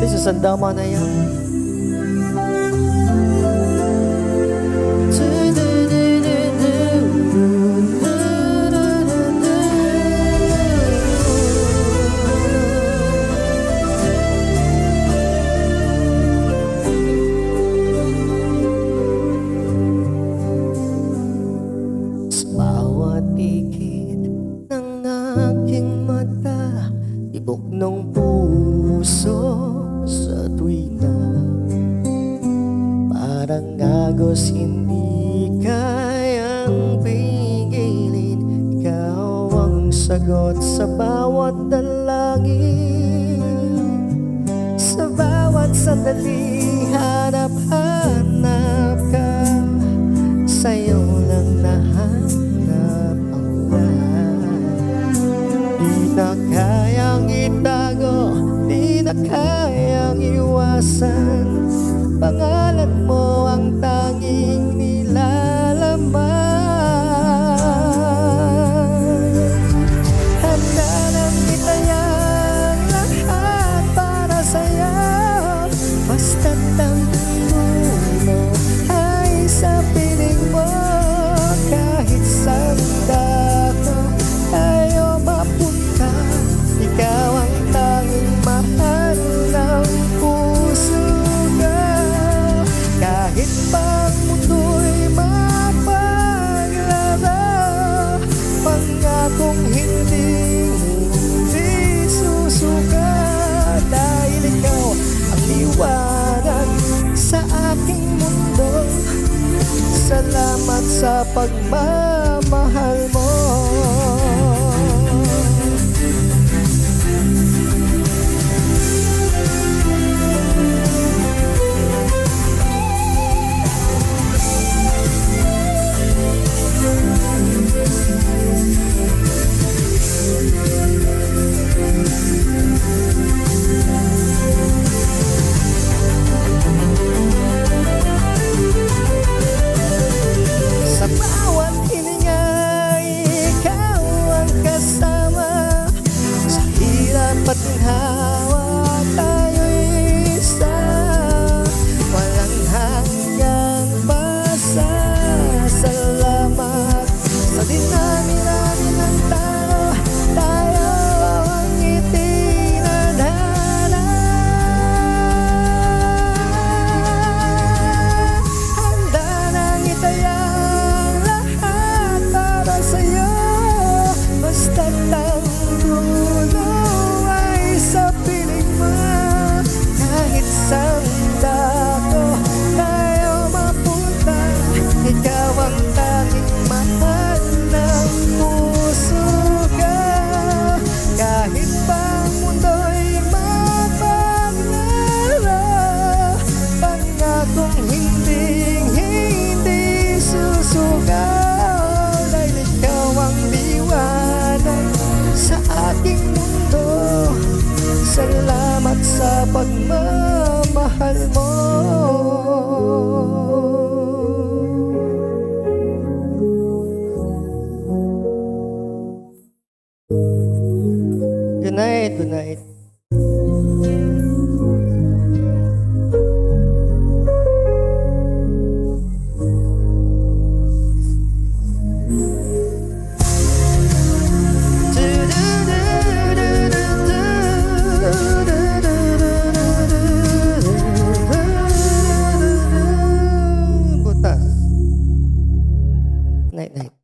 This is Sandama na yan. Bawat ikit ng aking mata, tibok ng puso sa tuwina, parang agos hindi kayang pigilin. Ikaw ang sagot sa bawat dalangin, sa bawat sandali hanap-hanap ka, sa'yo lang nahanap ang lahat. Di na kayang itago, di na kayang iwasan, pangalan mo ang tanging nilalaman. Handa nang itayang lahat para sa'yo, basta't ang dulo ay sa piling mo. Kahit saan dako tayo mapunta, ikaw ang tanging mahal ng puso ko. Kahit pang mundo'y mapaglaro, pangakong hindi susuka. Dahil ikaw ang liwanag sa aking mundo, salamat sa pagmamahal mo. Sa bawat hininga, ikaw ang kasama, sa hirap at ginhawa tayo'y isa. Walang hanggang pasasalamat sa dinami-rami ng tao, tayo ang itinadhana. Handa nang itayang lahat para sa'yo, basta't ang dulo ay sa piling mo. Kahit saan dako tayo mapunta, ikaw ang tanging mahal ng puso ko. Kahit pa ang mundo'y mapaglaro, pangakong hindi susuka. Dahil ikaw ang liwanag sa aking mundo, salamat sa pagmamahal mo. Good night, good night. Butas. Night, night.